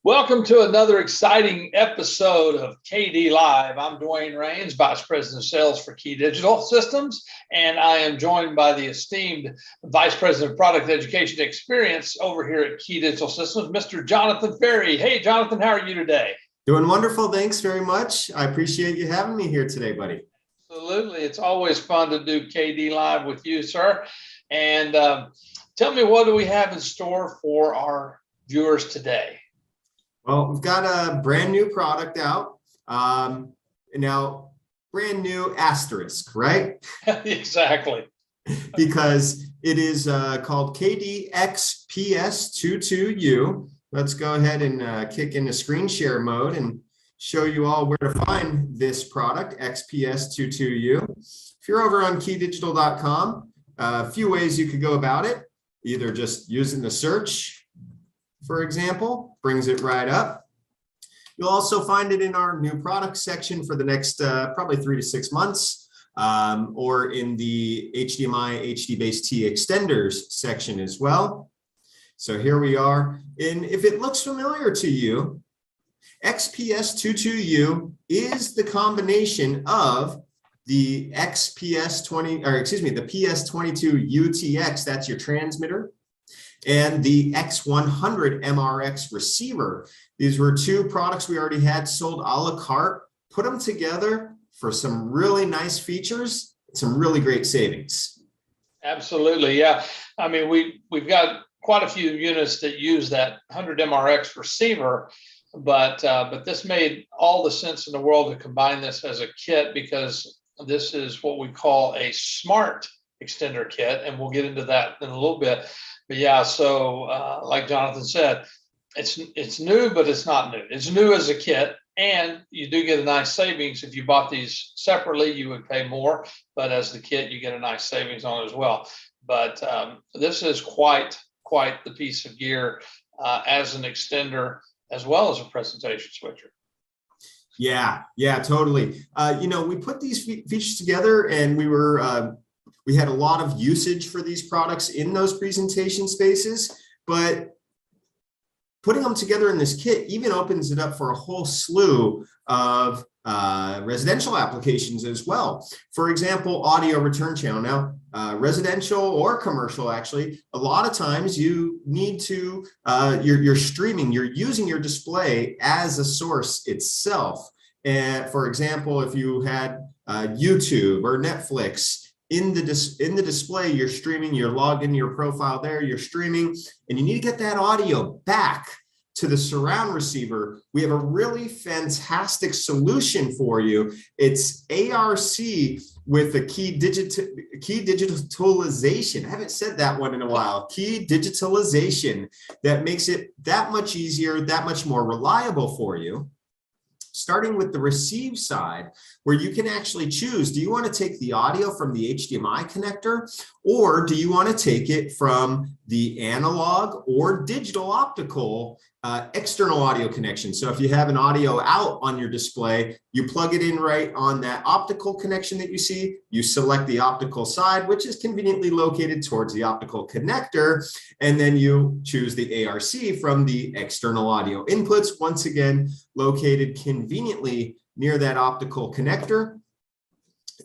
Welcome to another exciting episode of KD Live. I'm Dwayne Rains, Vice President of Sales for Key Digital Systems, and I am joined by the esteemed Vice President of Product Education Experience over here at Key Digital Systems, Mr. Jonathan Ferry. Hey, Jonathan, how are you today? Doing wonderful. Thanks very much. I appreciate you having me here today, buddy. Absolutely. It's always fun to do KD Live with you, sir. And tell me, what do we have in store for our viewers today? Well, we've got a brand new product out. Now, brand new asterisk, right? Exactly. Because it is called KD-XPS22U. Let's go ahead and kick into screen share mode and show you all where to find this product, XPS22U. If you're over on keydigital.com, a few ways you could go about it. Either just using the search, for example, brings it right up. You'll also find it in our new product section for the next probably 3 to 6 months, or in the HDMI HD-based T extenders section as well. So here we are. And if it looks familiar to you, XPS22U is the combination of the the PS22 UTX, that's your transmitter, and the X100 MRX receiver. These were two products we already had sold a la carte. Put them together for some really nice features, some really great savings. Absolutely, yeah. I mean, we've got quite a few units that use that 100 MRX receiver, but this made all the sense in the world to combine this as a kit, because this is what we call a smart extender kit, and we'll get into that in a little bit. But yeah, so like Jonathan said, it's new, but it's not new. It's new as a kit, and you do get a nice savings. If you bought these separately, you would pay more, but as the kit, you get a nice savings on it as well. But this is quite the piece of gear as an extender, as well as a presentation switcher. Yeah, totally. You know, we put these features together, and we had a lot of usage for these products in those presentation spaces, but putting them together in this kit even opens it up for a whole slew of residential applications as well. For example, audio return channel. Now, residential or commercial, actually, a lot of times you need to, you're streaming, you're using your display as a source itself. And for example, if you had YouTube or Netflix, in the display, you're streaming, you're logged into your profile there, you're streaming, and you need to get that audio back to the surround receiver. We have a really fantastic solution for you. It's ARC with a key digitalization. I haven't said that one in a while. Key digitalization that makes it that much easier, that much more reliable for you. Starting with the receive side, where you can actually choose, do you want to take the audio from the HDMI connector, or do you want to take it from the analog or digital optical external audio connection? So if you have an audio out on your display, you plug it in right on that optical connection that you see, you select the optical side, which is conveniently located towards the optical connector, and then you choose the ARC from the external audio inputs, once again, located conveniently near that optical connector.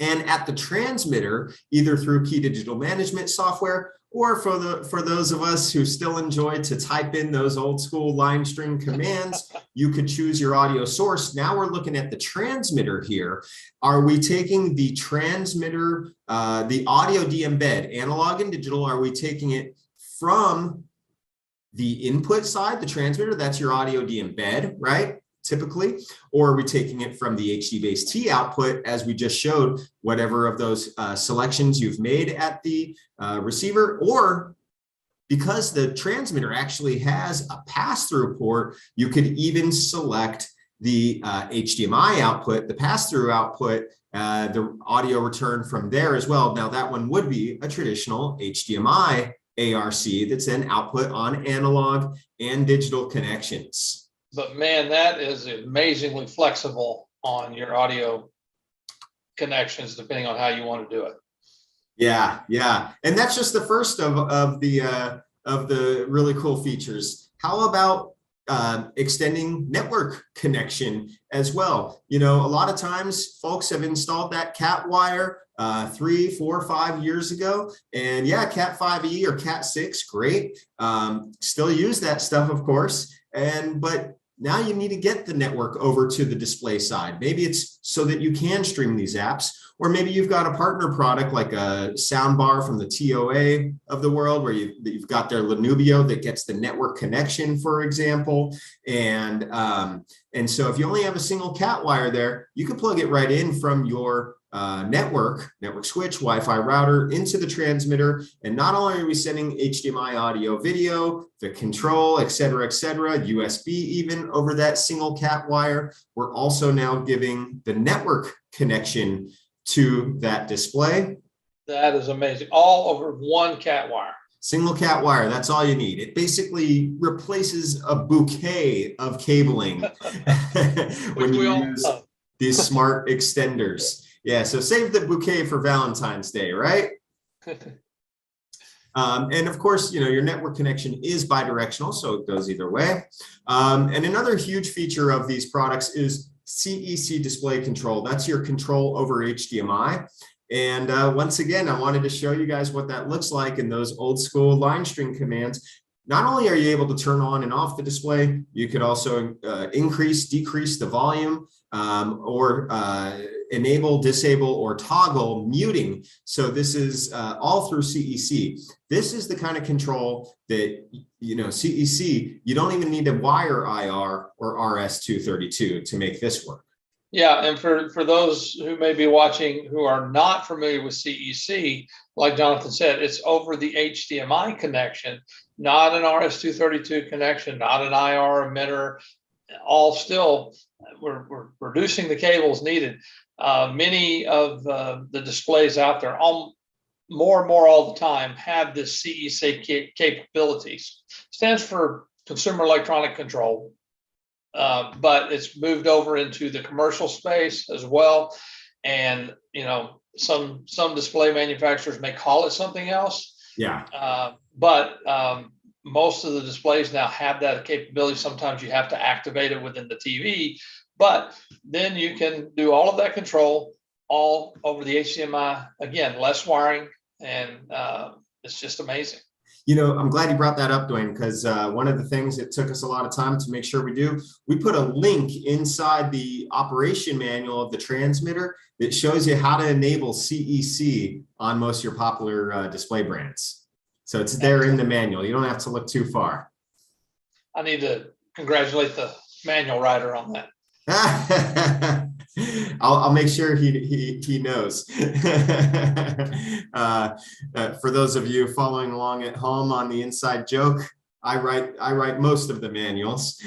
And at the transmitter, either through Key Digital Management software, or for those of us who still enjoy to type in those old school line string commands, you could choose your audio source. Now we're looking at the transmitter here. Are we taking the transmitter, the audio de-embed, analog and digital, are we taking it from the input side, the transmitter, that's your audio de-embed, right? Typically, or are we taking it from the HD-based T output, as we just showed, whatever of those selections you've made at the receiver, or because the transmitter actually has a pass-through port, you could even select the HDMI output, the pass-through output, the audio return from there as well. Now that one would be a traditional HDMI ARC that's then output on analog and digital connections. But man, that is amazingly flexible on your audio connections, depending on how you want to do it. Yeah, and that's just the first of the really cool features. How about extending network connection as well. You know, a lot of times folks have installed that cat wire 3, 4, 5 years ago, and yeah, Cat 5e or Cat 6, great. Still use that stuff, of course, but now you need to get the network over to the display side. Maybe it's so that you can stream these apps, or maybe you've got a partner product like a sound bar from the TOA of the world, where you've got their Lenubio that gets the network connection, for example. And so if you only have a single cat wire there, you can plug it right in from your network switch, Wi-Fi router into the transmitter. And not only are we sending HDMI audio, video, the control, et cetera, USB even over that single cat wire, we're also now giving the network connection to that display. That is amazing. All over one cat wire. Single cat wire, that's all you need. It basically replaces a bouquet of cabling when you use these smart extenders. Yeah, so save the bouquet for Valentine's Day, right? And of course, you know, your network connection is bidirectional, so it goes either way. And another huge feature of these products is CEC Display Control. That's your control over HDMI. And once again, I wanted to show you guys what that looks like in those old school line string commands. Not only are you able to turn on and off the display, you could also increase, decrease the volume, or enable, disable, or toggle muting. So this is all through CEC. This is the kind of control that, you know, CEC, you don't even need to wire IR or RS-232 to make this work. Yeah, and for those who may be watching who are not familiar with CEC, like Jonathan said, it's over the HDMI connection, not an RS-232 connection, not an IR emitter. All still, we're reducing the cables needed. Many of the displays out there, more and more all the time, have this CEC capabilities. Stands for Consumer Electronic Control. But it's moved over into the commercial space as well. And, you know, some display manufacturers may call it something else. Yeah. But most of the displays now have that capability. Sometimes you have to activate it within the TV, but then you can do all of that control all over the HDMI. Again, less wiring, and it's just amazing. You know, I'm glad you brought that up, Dwayne, because one of the things that took us a lot of time to make sure we put a link inside the operation manual of the transmitter that shows you how to enable CEC on most of your popular display brands. So it's there in the manual. You don't have to look too far. I need to congratulate the manual writer on that. I'll make sure he knows. For those of you following along at home on the inside joke, I write most of the manuals.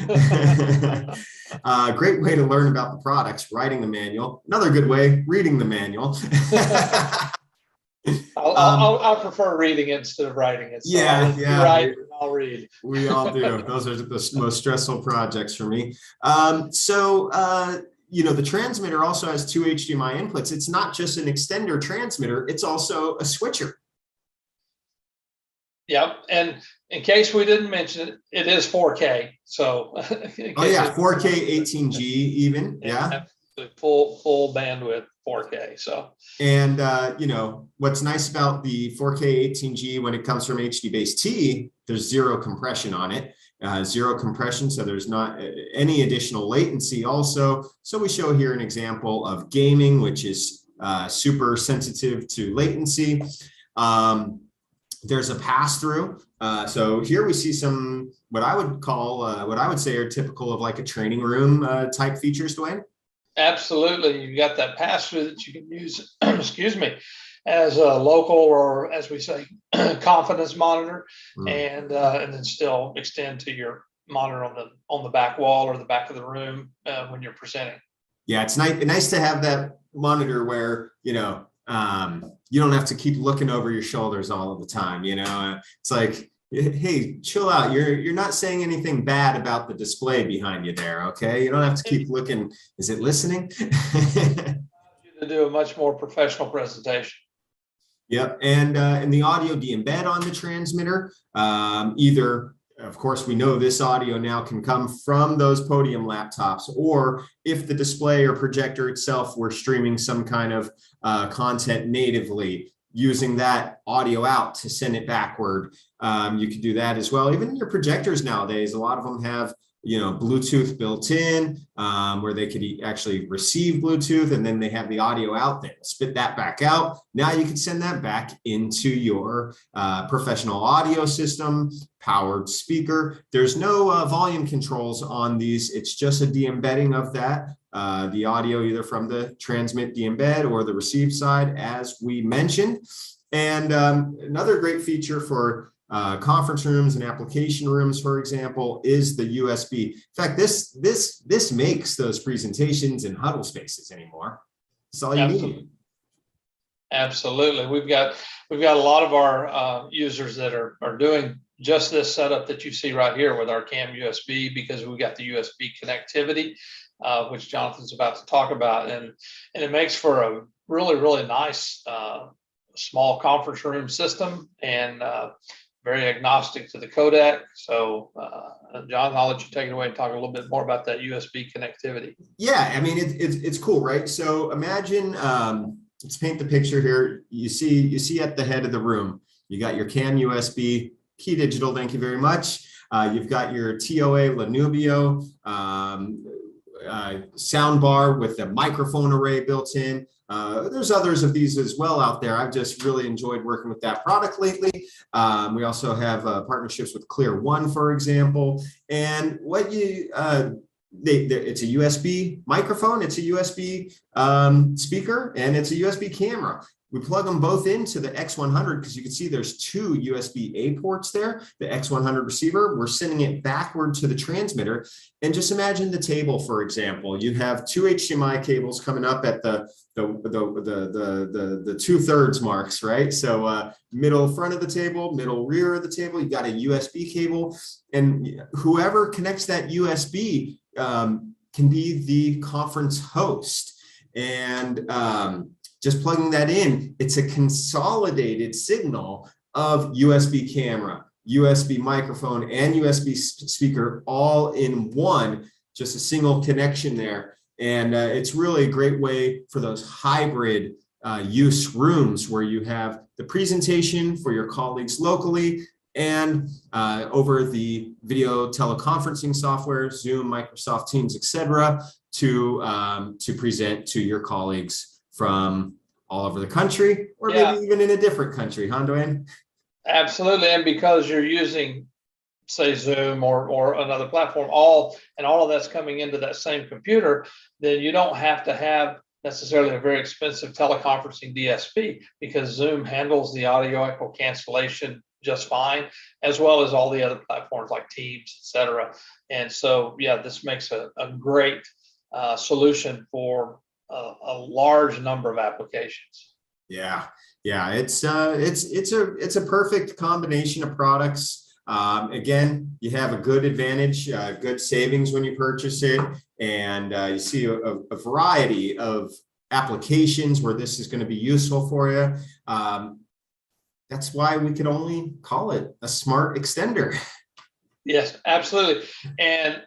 Great way to learn about the products, writing the manual. Another good way, reading the manual. I prefer reading instead of writing it. So yeah. Write, I'll read. We all do. Those are the most stressful projects for me. You know, the transmitter also has 2 HDMI inputs. It's not just an extender transmitter, it's also a switcher. Yep. And in case we didn't mention it, it is 4K. So oh yeah, 4K 18G even. Yeah. Full bandwidth 4K. So, and you know, what's nice about the 4K 18G when it comes from HD-Base-T, there's zero compression on it. Zero compression, so there's not any additional latency also. So we show here an example of gaming, which is super sensitive to latency. There's a pass-through. So here we see some, what I would say are typical of like a training room type features, Dwayne. Absolutely. You've got that pass-through that you can use, excuse me, as a local, or as we say, confidence monitor, and then still extend to your monitor on the back wall or the back of the room when you're presenting. Yeah, it's nice to have that monitor where, you know, you don't have to keep looking over your shoulders all of the time. You know, it's like, hey, chill out. You're not saying anything bad about the display behind you there. Okay, you don't have to keep looking. Is it listening? To do a much more professional presentation. Yep, and the audio de-embed on the transmitter, either of course, we know this audio now can come from those Podium laptops, or if the display or projector itself were streaming some kind of content natively, using that audio out to send it backward. You could do that as well. Even your projectors nowadays, a lot of them have, Bluetooth built in, where they could actually receive Bluetooth, and then they have the audio out there, spit that back out. Now you can send that back into your professional audio system, powered speaker. There's no volume controls on these. It's just a de-embedding of that, the audio either from the transmit de-embed or the receive side, as we mentioned. And another great feature for conference rooms and application rooms, for example, is the USB. In fact, this makes those presentations in huddle spaces anymore. That's all you need. Absolutely. We've got a lot of our users that are doing just this setup that you see right here with our CAM USB, because we've got the USB connectivity, which Jonathan's about to talk about, and it makes for a really, really nice small conference room system, and very agnostic to the codec. So, John, I'll let you take it away and talk a little bit more about that USB connectivity. Yeah, I mean, it's cool, right? So imagine, let's paint the picture here. You see at the head of the room, you got your CAM USB, Key Digital, thank you very much. You've got your TOA Lanubio sound bar with a microphone array built in. There's others of these as well out there. I've just really enjoyed working with that product lately. We also have partnerships with Clear One, for example. And what it's a USB microphone, it's a USB speaker, and it's a USB camera. We plug them both into the X100 because you can see there's two USB-A ports there. The X100 receiver, we're sending it backward to the transmitter. And just imagine the table, for example. You have two HDMI cables coming up at the 2/3 marks, right? So middle front of the table, middle rear of the table, you got a USB cable, and whoever connects that USB can be the conference host. And just plugging that in, it's a consolidated signal of USB camera, USB microphone, and USB speaker all in one, just a single connection there. And it's really a great way for those hybrid use rooms where you have the presentation for your colleagues locally and over the video teleconferencing software, Zoom, Microsoft Teams, etc., to present to your colleagues from all over the country, or maybe even in a different country, huh, Dwayne? Absolutely. And because you're using, say, Zoom or another platform, all of that's coming into that same computer, then you don't have to have necessarily a very expensive teleconferencing DSP, because Zoom handles the audio echo cancellation just fine, as well as all the other platforms like Teams, etc. And so, yeah, this makes a great solution for a large number of applications. Yeah, it's a perfect combination of products. Again, you have a good advantage, good savings when you purchase it, and you see a variety of applications where this is going to be useful for you. That's why we could only call it a smart extender. Yes, absolutely. And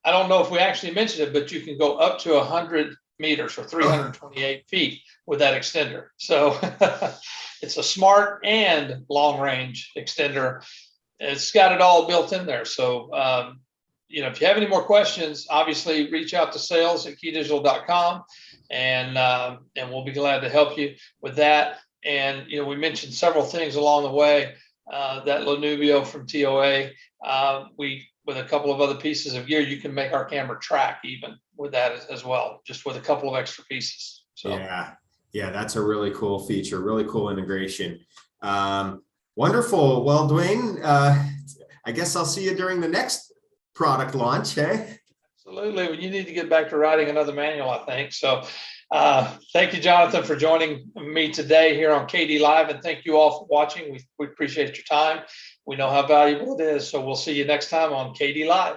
I don't know if we actually mentioned it, but you can go up to 100 meters or 328 feet with that extender. So it's a smart and long range extender. It's got it all built in there. So, if you have any more questions, obviously reach out to sales@keydigital.com, and we'll be glad to help you with that. And, we mentioned several things along the way, that Lanubio from TOA, with a couple of other pieces of gear, you can make our camera track even with that as well, just with a couple of extra pieces. So yeah, that's a really cool feature, really cool integration. Wonderful. Well, Dwayne, I guess I'll see you during the next product launch, hey? Absolutely. Well, you need to get back to writing another manual, I think. So thank you, Jonathan, for joining me today here on KD Live, and thank you all for watching. We appreciate your time. We know how valuable it is. So we'll see you next time on KD Live.